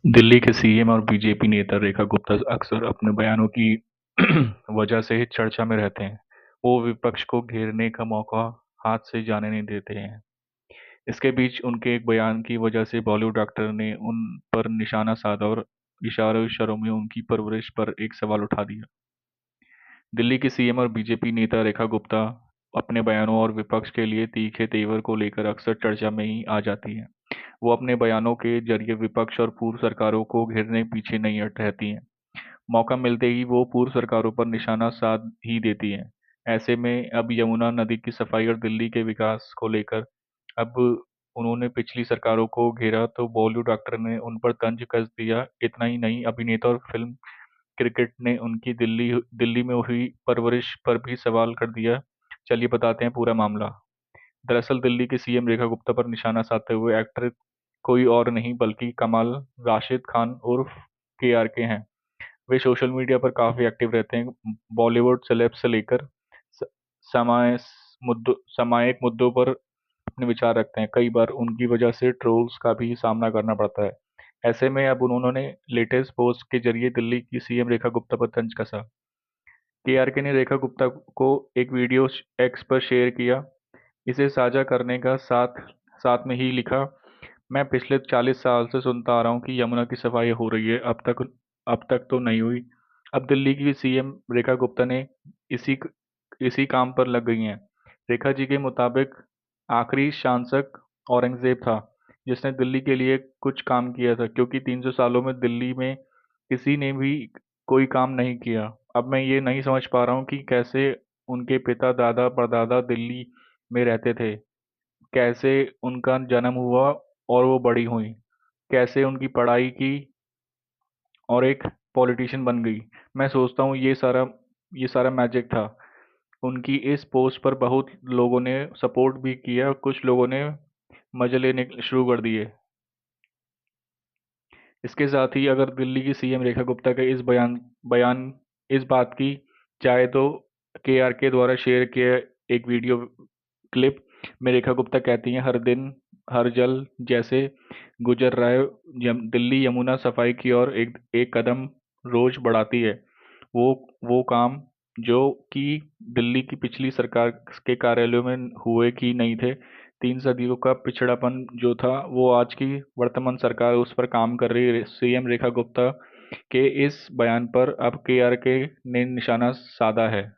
दिल्ली के सीएम और बीजेपी नेता रेखा गुप्ता अक्सर अपने बयानों की वजह से चर्चा में रहते हैं। वो विपक्ष को घेरने का मौका हाथ से जाने नहीं देते हैं। इसके बीच उनके एक बयान की वजह से बॉलीवुड एक्टर ने उन पर निशाना साधा और इशारों इशारों में उनकी परवरिश पर एक सवाल उठा दिया। दिल्ली की सीएम और बीजेपी नेता रेखा गुप्ता अपने बयानों और विपक्ष के लिए तीखे तेवर को लेकर अक्सर चर्चा में ही आ जाती हैं। वो अपने बयानों के जरिए विपक्ष और पूर्व सरकारों को घेरने पीछे नहीं हट रहती हैं। मौका मिलते ही वो पूर्व सरकारों पर निशाना साध ही देती हैं। ऐसे में अब यमुना नदी की सफाई और दिल्ली के विकास को लेकर अब उन्होंने पिछली सरकारों को घेरा तो बॉलीवुड एक्टर ने उन पर तंज कस दिया। इतना ही नहीं, अभिनेता और फिल्म क्रिकेट ने उनकी दिल्ली दिल्ली में हुई परवरिश पर भी सवाल कर दिया। चलिए बताते हैं पूरा मामला। दरअसल दिल्ली की सीएम रेखा गुप्ता पर निशाना साधते हुए एक्टर कोई और नहीं बल्कि कमाल राशिद खान उर्फ केआरके हैं। वे सोशल मीडिया पर काफी एक्टिव रहते हैं। बॉलीवुड सेलेब्स से लेकर स- समाय सामायिक मुद्दों पर अपने विचार रखते हैं। कई बार उनकी वजह से ट्रोल्स का भी सामना करना पड़ता है। ऐसे में अब उन्होंने लेटेस्ट पोस्ट के जरिए दिल्ली की सीएम रेखा गुप्ता पर तंज कसा। केआरके ने रेखा गुप्ता को एक वीडियो एक्स पर शेयर किया। इसे साझा करने का साथ साथ में ही लिखा, मैं पिछले 40 साल से सुनता आ रहा हूँ कि यमुना की सफाई हो रही है, अब तक तो नहीं हुई। अब दिल्ली की सीएम रेखा गुप्ता ने इसी इसी काम पर लग गई हैं। रेखा जी के मुताबिक आखिरी शासक औरंगजेब था जिसने दिल्ली के लिए कुछ काम किया था, क्योंकि 300 सालों में दिल्ली में किसी ने भी कोई काम नहीं किया। अब मैं ये नहीं समझ पा रहा हूँ कि कैसे उनके पिता दादा परदादा दिल्ली में रहते थे, कैसे उनका जन्म हुआ और वो बड़ी हुई, कैसे उनकी पढ़ाई की और एक पॉलिटिशियन बन गई। मैं सोचता हूँ ये सारा मैजिक था। उनकी इस पोस्ट पर बहुत लोगों ने सपोर्ट भी किया, कुछ लोगों ने मजे लेने शुरू कर दिए। इसके साथ ही अगर दिल्ली की सीएम रेखा गुप्ता के इस बयान बयान इस बात की चाहे तो केआरके द्वारा शेयर किया एक वीडियो क्लिप में रेखा गुप्ता कहती हैं, हर दिन हर जल जैसे गुजर रहा है। दिल्ली यमुना सफाई की ओर एक एक कदम रोज बढ़ाती है। वो वो काम जो कि दिल्ली की पिछली सरकार के कार्यालयों में हुए कि नहीं थे। 3 सदियों का पिछड़ापन जो था वो आज की वर्तमान सरकार उस पर काम कर रही है। सीएम रेखा गुप्ता के इस बयान पर अब केआरके ने निशाना साधा है।